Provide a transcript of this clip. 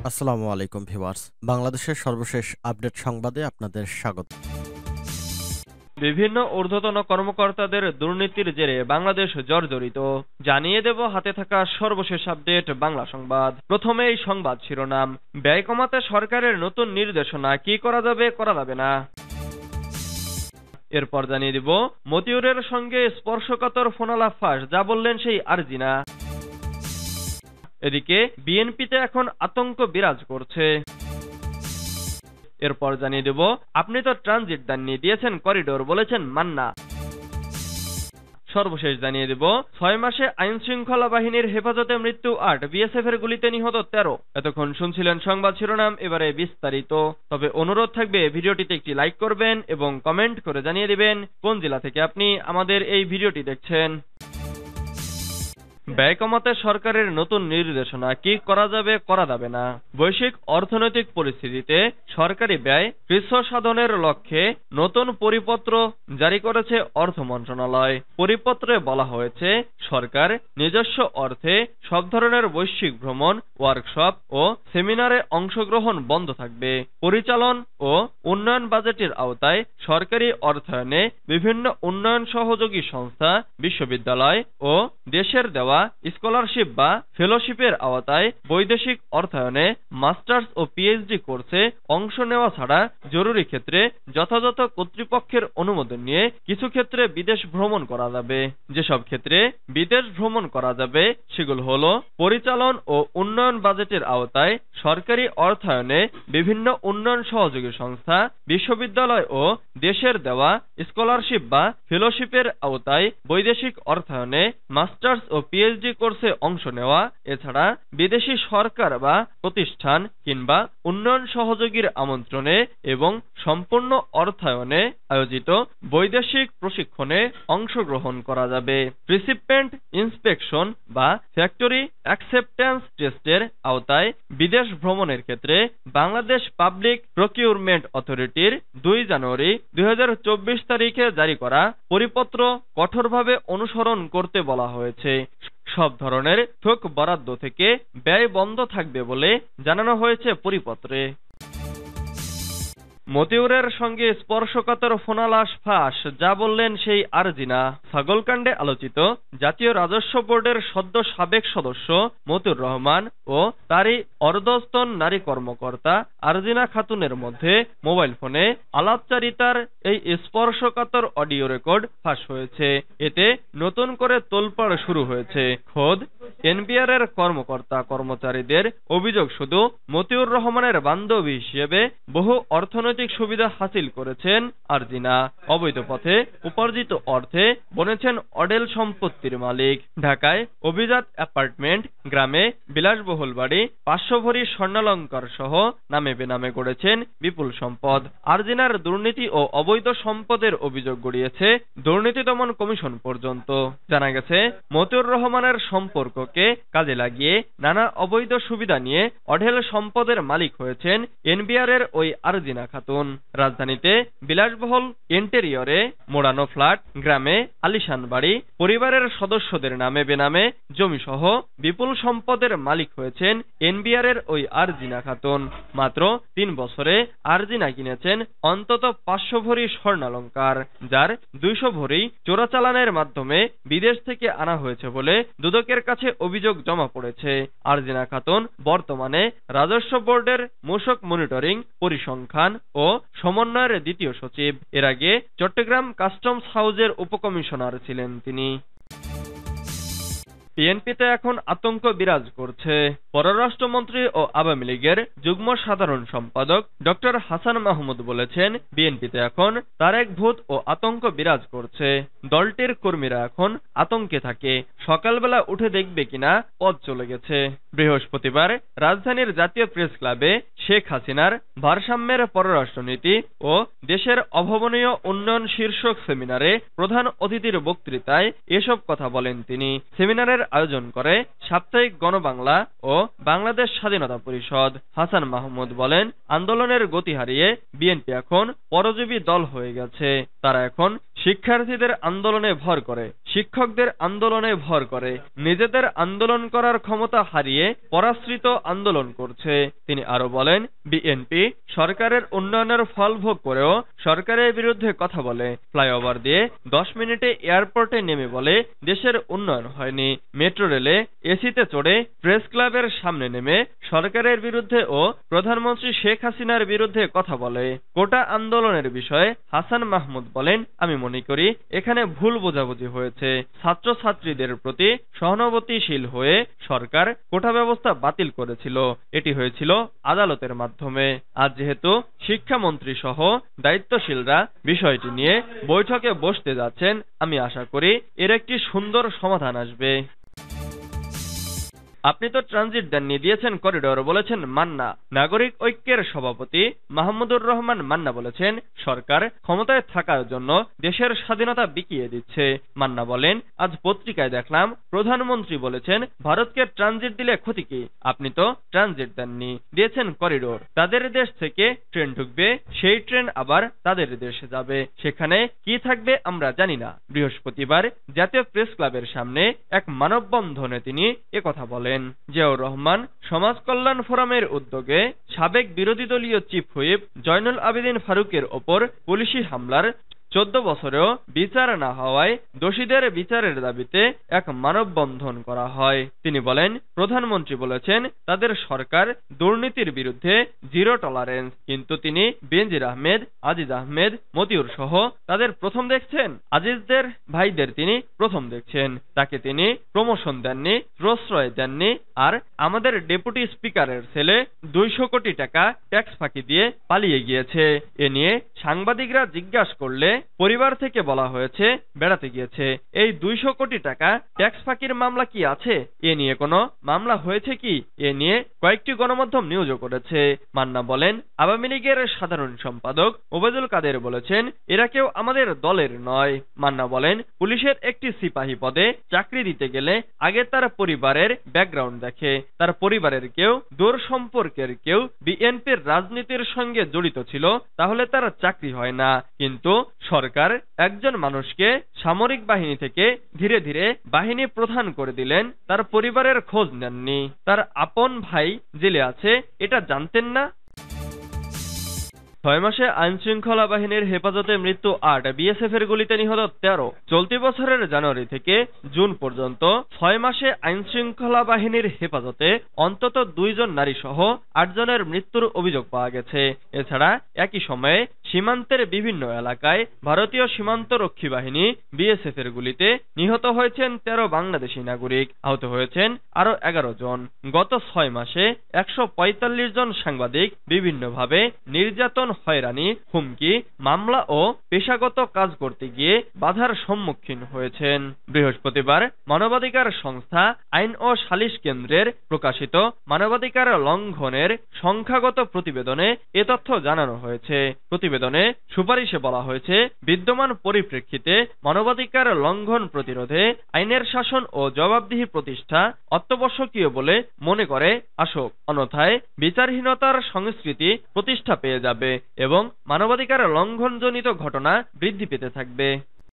আসসালামু আলাইকুম ভিউয়ার্স, বাংলাদেশের সর্বশেষ আপডেট সংবাদে আপনাদের স্বাগত। বিভিন্ন ঊর্ধ্বতন কর্মকর্তাদের দুর্নীতির জেরে বাংলাদেশ জর্জরিত, জানিয়ে দেব হাতে থাকা সর্বশেষ আপডেট বাংলা সংবাদ। প্রথমে এই সংবাদ শিরোনাম, ব্যয় কমাতে সরকারের নতুন নির্দেশনা, কি করা যাবে করা যাবে না। এরপর জানিয়ে দিব মতিউরের সঙ্গে স্পর্শকাতর ফোনালাপ ফাঁস, যা বললেন সেই আরজিনা। এদিকে বিএনপিতে এখন আতঙ্ক বিরাজ করছে। এরপর জানিয়ে দেব আপনি তো ট্রানজিট দেননি, দিয়েছেন করিডোর, বলেছেন মান্না। সর্বশেষ জানিয়ে দেব 6 মাসে আইন শৃঙ্খলা বাহিনীর হেফাজতে মৃত্যু 8, বিএসএফ এর গুলিতে নিহত 13। এতক্ষণ শুনছিলেন সংবাদ শিরোনাম, এবারে বিস্তারিত। তবে অনুরোধ থাকবে ভিডিওটিতে একটি লাইক করবেন এবং কমেন্ট করে জানিয়ে দিবেন কোন জেলা থেকে আপনি আমাদের এই ভিডিওটি দেখছেন। ব্যয় কমাতে সরকারের নতুন নির্দেশনা, কি করা যাবে করা যাবে না। বৈশ্বিক অর্থনৈতিক পরিস্থিতিতে সরকারি ব্যয় হ্রাস সাধনের লক্ষ্যে নতুন পরিপত্র জারি করেছে অর্থ মন্ত্রণালয়। পরিপত্রে বলা হয়েছে, সরকার নিজস্ব অর্থে সব ধরনের বৈশ্বিক ভ্রমণ, ওয়ার্কশপ ও সেমিনারে অংশগ্রহণ বন্ধ থাকবে। পরিচালন ও উন্নয়ন বাজেটের আওতায় সরকারি অর্থায়নে বিভিন্ন উন্নয়ন সহযোগী সংস্থা, বিশ্ববিদ্যালয় ও দেশের দেওয়া স্কলারশিপ বা ফেলোশিপের আওতায় বৈদেশিক অর্থায়নে মাস্টার্স ও পিএইচডি কোর্সে অংশ নেওয়া ছাড়া জরুরি ক্ষেত্রে যথাযথ কর্তৃপক্ষের অনুমোদন নিয়ে কিছু ক্ষেত্রে বিদেশ ভ্রমণ করা যাবে। যেসব ক্ষেত্রে বিদেশ ভ্রমণ করা যাবে সেগুলো হলো পরিচালন ও উন্নয়ন বাজেটের আওতায় সরকারি অর্থায়নে বিভিন্ন উন্নয়ন সহযোগী সংস্থা, বিশ্ববিদ্যালয় ও দেশের দেওয়া স্কলারশিপ বা ফেলোশিপের আওতায় বৈদেশিক অর্থায়নে মাস্টার্স ও পিএইচডি কোর্সে অংশ নেওয়া, এছাড়া বিদেশি সরকার বা প্রতিষ্ঠান কিংবা উন্নয়ন সহযোগীর আমন্ত্রণে এবং সম্পূর্ণ অর্থায়নে আয়োজিত বৈদেশিক প্রশিক্ষণে অংশগ্রহণ করা যাবে। রিসিপিয়েন্ট ইন্সপেকশন বা ফ্যাক্টরি অ্যাকসেপ্টেন্স টেস্টের আওতায় বিদেশ ভ্রমণের ক্ষেত্রে বাংলাদেশ পাবলিক প্রকিউরমেন্ট অথরিটির 2 জানুয়ারি 2024 তারিখে জারি করা পরিপত্র কঠোরভাবে অনুসরণ করতে বলা হয়েছে। সব ধরনের থোক বরাদ্দ থেকে ব্যয় বন্ধ থাকবে বলে জানানো হয়েছে পরিপত্রে। মতিউরের সঙ্গে স্পর্শকাতর ফোনালাপ ফাঁস, যা বললেন সেই আরজিনা। ছাগলকাণ্ডে আলোচিত জাতীয় রাজস্ব বোর্ডের সদ্য সাবেক সদস্য মতিউর রহমান ও তারই অর্ধস্তন নারী কর্মকর্তা আরজিনা খাতুনের মধ্যে মোবাইল ফোনে আলাপচারিতার এই স্পর্শকাতর অডিও রেকর্ড ফাঁস হয়েছে। এতে নতুন করে তোলপাড় শুরু হয়েছে। খোদ এনবিআর এর কর্মকর্তা কর্মচারীদের অভিযোগ, শুধু মতিউর রহমানের বান্ধবী হিসেবে বহু অর্থনৈতিক সুবিধা হাসিল করেছেন আরজিনা। অবৈধ পথে উপার্জিত অর্থে বনেছেন অডেল সম্পত্তির মালিক। ঢাকায় অভিজাত অ্যাপার্টমেন্ট, গ্রামে বিলাসবহুল বাড়ি, 500 ভরি স্বর্ণালংকার সহ নামে বেনামে গড়েছেন বিপুল সম্পদ। আরজিনার দুর্নীতি ও অবৈধ সম্পদের অভিযোগ গড়িয়েছে দুর্নীতি দমন কমিশন পর্যন্ত। জানা গেছে, মতিউর রহমানের সম্পর্ককে কাজে লাগিয়ে নানা অবৈধ সুবিধা নিয়ে অঢেল সম্পদের মালিক হয়েছেন এনবিআর এর ওই আরজিনা খাতুন। রাজধানীতে বিলাসবহুল ইন্টেরিয়রে মোড়ানো ফ্ল্যাট, গ্রামে আলিশান বাড়ি, পরিবারের সদস্যদের নামে বেনামে জমি সহ বিপুল সম্পদের মালিক হয়েছেন এনবিআর এর ওই আরজিনা খাতুন। মাত্র 3 বছরে আরজিনা কিনেছেন অন্তত 500 ভরি স্বর্ণালংকার, যার 200 ভরি চোরাচালানের মাধ্যমে বিদেশ থেকে আনা হয়েছে বলে দুদকের কাছে অভিযোগ জমা পড়েছে। আরজিনা খাতুন বর্তমানে রাজস্ব বোর্ডের মূসক মনিটরিং, পরিসংখ্যান ও সমন্বয়ের 2য় সচিব। এর আগে চট্টগ্রাম কাস্টমস হাউজের উপকমিশনার ছিলেন তিনি। বিএনপিতে এখন আতঙ্ক বিরাজ করছে। পররাষ্ট্রমন্ত্রী ও আওয়ামী লীগের যুগ্ম সাধারণ সম্পাদক ডক্টর হাসান মাহমুদ বলেছেন, বিএনপিতে এখন তারেক ভূত ও আতঙ্ক বিরাজ করছে। দলটির কর্মীরা এখন আতঙ্কে থাকে, সকালবেলা উঠে দেখবে কিনা পথ চলে গেছে। বৃহস্পতিবার রাজধানীর জাতীয় প্রেস ক্লাবে শেখ হাসিনার ভারসাম্যের পররাষ্ট্রনীতি ও দেশের অভাবনীয় উন্নয়ন শীর্ষক সেমিনারে প্রধান অতিথির বক্তৃতায় এসব কথা বলেন তিনি। সেমিনারের আয়োজন করে সাপ্তাহিক গণবাংলা ও বাংলাদেশ স্বাধীনতা পরিষদ। হাসান মাহমুদ বলেন, আন্দোলনের গতি হারিয়ে বিএনপি এখন পরজীবী দল হয়ে গেছে। তারা এখন শিক্ষার্থীদের আন্দোলনে ভর করে, শিক্ষকদের আন্দোলনে ভর করে, নিজেদের আন্দোলন করার ক্ষমতা হারিয়ে পরাশ্রিত আন্দোলন করছে। তিনি আরো বলেন, বিএনপি সরকারের উন্নয়নের ফল ভোগ করেও সরকারের বিরুদ্ধে কথা বলে, ফ্লাইওভার দিয়ে 10 মিনিটে এয়ারপোর্টে নেমে বলে দেশের উন্নয়ন হয়নি, মেট্রো রেলে এসিতে চড়ে প্রেস ক্লাবের সামনে নেমে সরকারের বিরুদ্ধে ও প্রধানমন্ত্রী শেখ হাসিনার বিরুদ্ধে কথা বলে। কোটা আন্দোলনের বিষয়ে হাসান মাহমুদ বলেন, আমি মনে করি এখানে ভুল বোঝাবুঝি হয়েছে। ছাত্রছাত্রীদের প্রতি সহানুভূতিশীল হয়ে সরকার কোটা ব্যবস্থা বাতিল করেছিল, এটি হয়েছিল আদালতের মাধ্যমে। আজ যেহেতু শিক্ষামন্ত্রী সহ দায়িত্বশীলরা বিষয়টি নিয়ে বৈঠকে বসতে যাচ্ছেন, আমি আশা করি এর একটি সুন্দর সমাধান আসবে। আপনি তো ট্রানজিট দেননি, দিয়েছেন করিডোর, বলেছেন মান্না। নাগরিক ঐক্যের সভাপতি মাহমুদুর রহমান মান্না বলেছেন, সরকার ক্ষমতায় থাকার জন্য দেশের স্বাধীনতা বিকিয়ে দিচ্ছে। মান্না বলেন, আজ পত্রিকায় দেখলাম প্রধানমন্ত্রী বলেছেন ভারতকে ট্রানজিট দিলে ক্ষতি কি? আপনি তো ট্রানজিট দেননি, দিয়েছেন করিডোর। তাদের দেশ থেকে ট্রেন ঢুকবে, সেই ট্রেন আবার তাদের দেশে যাবে, সেখানে কি থাকবে আমরা জানি না। বৃহস্পতিবার জাতীয় প্রেস ক্লাবের সামনে এক মানববন্ধনে তিনি একথা বলেন। জিয়াউর রহমান সমাজ কল্যাণ ফোরামের উদ্যোগে সাবেক বিরোধী দলীয় চিফ হুইপ জয়নুল আবেদিন ফারুকের ওপর পুলিশি হামলার 14 বছরেও বিচার না হওয়ায় দোষীদের বিচারের দাবিতে এক মানববন্ধন করা হয়। তিনি বলেন, প্রধানমন্ত্রী বলেছেন তাদের সরকার দুর্নীতির বিরুদ্ধে জিরো টলারেন্স, কিন্তু তিনি বেনজির আহমেদ, আজিজ আহমেদ, মতিউর সহ তাদের প্রথম দেখছেন। আজিজদের ভাইদের তিনি প্রথম দেখছেন, তাকে তিনি প্রমোশন দেননি, প্রশ্রয় দেননি। আর আমাদের ডেপুটি স্পিকারের ছেলে 200 কোটি টাকা ট্যাক্স ফাঁকি দিয়ে পালিয়ে গিয়েছে। এ নিয়ে সাংবাদিকরা জিজ্ঞাসা করলে পরিবার থেকে বলা হয়েছে বেড়াতে গিয়েছে। এই 200 কোটি টাকা ট্যাক্স ফাঁকির মামলা কি আছে? এ নিয়ে কোনো মামলা হয়েছে কি? এ নিয়ে কয়েকটি গণমাধ্যম নিউজও করেছে। মান্না বলেন, আওয়ামী লীগের সাধারণ সম্পাদক ওবায়দুল কাদের বলেছেন এরা কেউ আমাদের দলের নয়। মান্না বলেন, পুলিশের একটি সিপাহী পদে চাকরি দিতে গেলে আগে তার পরিবারের ব্যাকগ্রাউন্ড দেখে। তার পরিবারের কেউ, দূর সম্পর্কের কেউ বিএনপির রাজনীতির সঙ্গে জড়িত ছিল, তাহলে তার চাকরি হয় না। কিন্তু সরকার একজন মানুষকে সামরিক বাহিনী থেকে ধীরে ধীরে বাহিনী প্রধান করে দিলেন, তার পরিবারের খোঁজ নেননি। তার আপন ভাই জেলে আছে, এটা জানতেন না? 6 মাসে আইন শৃঙ্খলা বাহিনীর হেফাজতে মৃত্যু 8, বিএসএফ এর গুলিতে নিহত 13। চলতি বছরের জানুয়ারি থেকে জুন পর্যন্ত 6 মাসে আইন শৃঙ্খলা বাহিনীর হেফাজতে অন্তত 2 জন নারী সহ 8 জনের মৃত্যুর অভিযোগ পাওয়া গেছে। এছাড়া একই সময়ে সীমান্তের বিভিন্ন এলাকায় ভারতীয় সীমান্ত রক্ষী বাহিনী বিএসএফ এর গুলিতে নিহত হয়েছেন 13 বাংলাদেশি নাগরিক, আহত হয়েছেন আরো 11 জন। গত 6 মাসে 145 জন সাংবাদিক বিভিন্নভাবে নির্যাতন, হয়রানি, হুমকি, মামলা ও পেশাগত কাজ করতে গিয়ে বাধার সম্মুখীন হয়েছেন। বৃহস্পতিবার মানবাধিকার সংস্থা আইন ও সালিশ কেন্দ্রের প্রকাশিত মানবাধিকার লঙ্ঘনের সংখ্যাগত প্রতিবেদনে এ তথ্য জানানো হয়েছে। প্রতিবেদনে সুপারিশে বলা হয়েছে, বিদ্যমান পরিপ্রেক্ষিতে মানবাধিকার লঙ্ঘন প্রতিরোধে আইনের শাসন ও জবাবদিহি প্রতিষ্ঠা অত্যাবশ্যকীয় বলে মনে করে আসক, অন্যথায় বিচারহীনতার সংস্কৃতি প্রতিষ্ঠা পেয়ে যাবে এবং মানবাধিকার লঙ্ঘনজনিত ঘটনা বৃদ্ধি পেতে থাকবে।